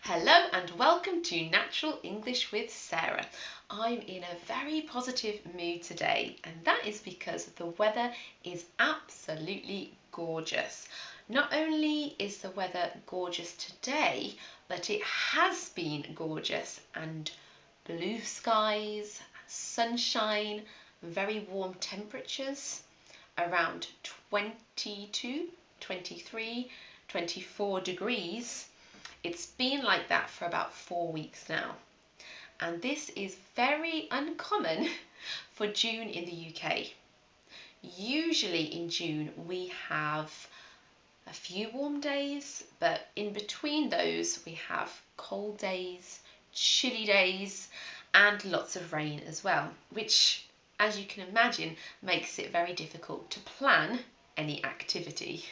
Hello and welcome to Natural English with Sarah. I'm in a very positive mood today, and that is because the weather is absolutely gorgeous. Not only is the weather gorgeous today, but it has been gorgeous, and blue skies, sunshine, very warm temperatures around 22, 23, 24 degrees. It's been like that for about 4 weeks now, and this is very uncommon for June in the UK. Usually in June we have a few warm days, but in between those we have cold days, chilly days, and lots of rain as well, which, as you can imagine, makes it very difficult to plan any activity.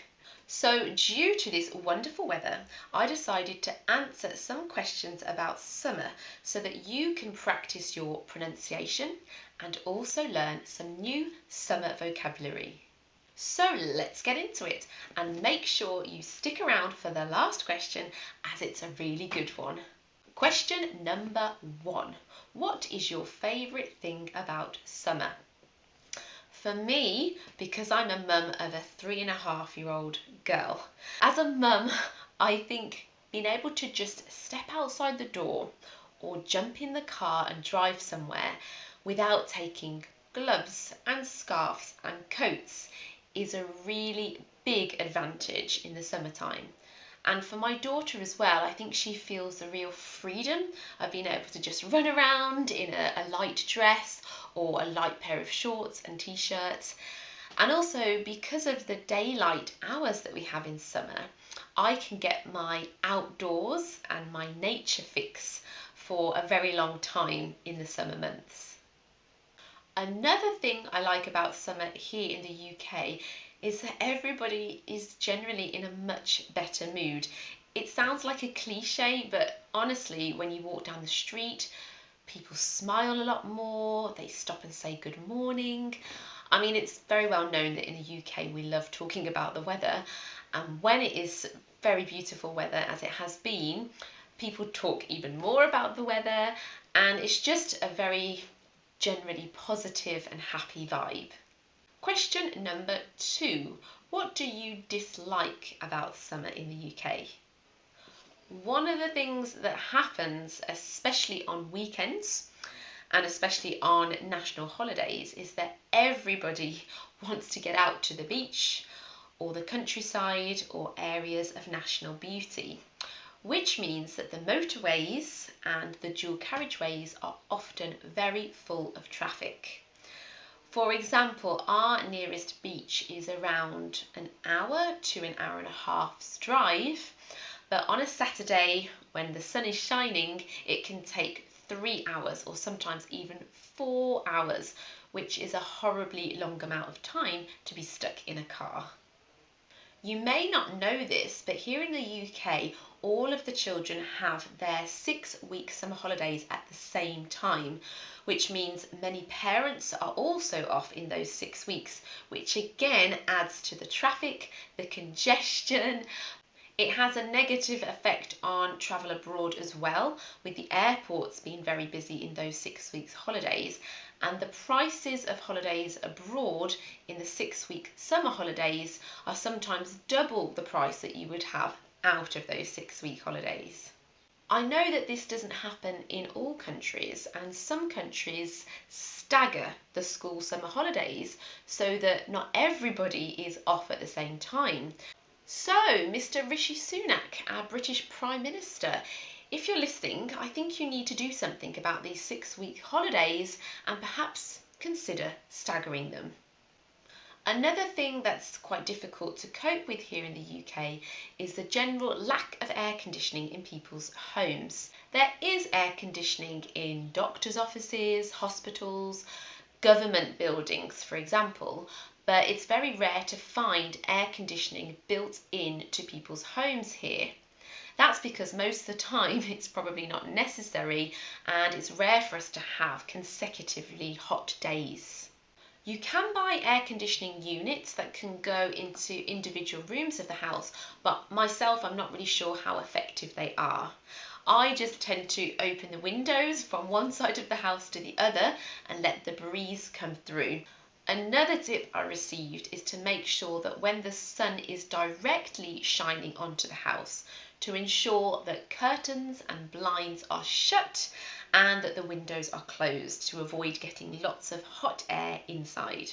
So due to this wonderful weather, I decided to answer some questions about summer so that you can practice your pronunciation and also learn some new summer vocabulary. So let's get into it, and make sure you stick around for the last question as it's a really good one. Question number 1. What is your favourite thing about summer? For me, because I'm a mum of a 3.5-year-old girl, as a mum, I think being able to just step outside the door or jump in the car and drive somewhere without taking gloves and scarves and coats is a really big advantage in the summertime. And for my daughter as well, I think she feels the real freedom of being able to just run around in a light dress or a light pair of shorts and t-shirts. And also, because of the daylight hours that we have in summer, I can get my outdoors and my nature fix for a very long time in the summer months. Another thing I like about summer here in the UK is that everybody is generally in a much better mood. It sounds like a cliche, but honestly, when you walk down the street, people smile a lot more, they stop and say good morning. I mean, it's very well known that in the UK we love talking about the weather, and when it is very beautiful weather, as it has been, people talk even more about the weather, and it's just a very generally positive and happy vibe. Question number 2. What do you dislike about summer in the UK? One of the things that happens, especially on weekends and especially on national holidays, is that everybody wants to get out to the beach or the countryside or areas of national beauty, which means that the motorways and the dual carriageways are often very full of traffic. For example, our nearest beach is around an hour to an hour and a half's drive, but on a Saturday when the sun is shining, it can take 3 hours or sometimes even 4 hours, which is a horribly long amount of time to be stuck in a car. You may not know this, but here in the UK, all of the children have their 6-week summer holidays at the same time, which means many parents are also off in those 6 weeks, which again adds to the traffic, the congestion. It has a negative effect on travel abroad as well, with the airports being very busy in those 6 weeks holidays, and the prices of holidays abroad in the 6-week summer holidays are sometimes double the price that you would have out of those 6-week holidays. I know that this doesn't happen in all countries, and some countries stagger the school summer holidays so that not everybody is off at the same time. So, Mr. Rishi Sunak, our British Prime Minister, if you're listening, I think you need to do something about these 6-week holidays and perhaps consider staggering them. Another thing that's quite difficult to cope with here in the UK is the general lack of air conditioning in people's homes. There is air conditioning in doctors' offices, hospitals, government buildings, for example, but it's very rare to find air conditioning built into people's homes here. That's because most of the time it's probably not necessary, and it's rare for us to have consecutively hot days. You can buy air conditioning units that can go into individual rooms of the house, but myself, I'm not really sure how effective they are. I just tend to open the windows from one side of the house to the other and let the breeze come through. Another tip I received is to make sure that when the sun is directly shining onto the house, to ensure that curtains and blinds are shut and that the windows are closed to avoid getting lots of hot air inside.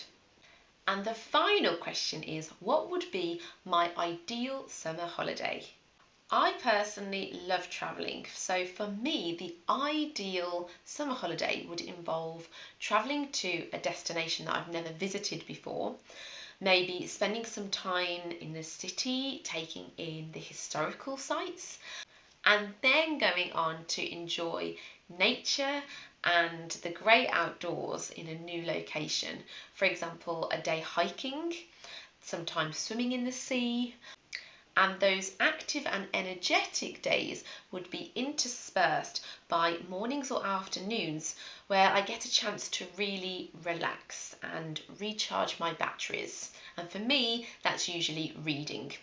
And the final question is, what would be my ideal summer holiday? I personally love travelling, so for me the ideal summer holiday would involve travelling to a destination that I've never visited before, maybe spending some time in the city, taking in the historical sites, and then going on to enjoy nature and the great outdoors in a new location. For example, a day hiking, sometimes swimming in the sea, and those active and energetic days would be interspersed by mornings or afternoons where I get a chance to really relax and recharge my batteries. And for me, that's usually reading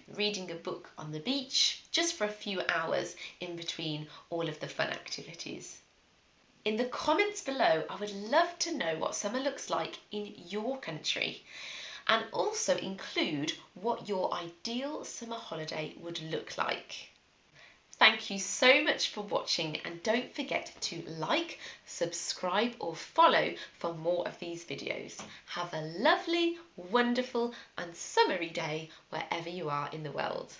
a book on the beach just for a few hours in between all of the fun activities. In the comments below, I would love to know what summer looks like in your country, and also include what your ideal summer holiday would look like. Thank you so much for watching, and don't forget to like, subscribe or follow for more of these videos. Have a lovely, wonderful and summery day wherever you are in the world.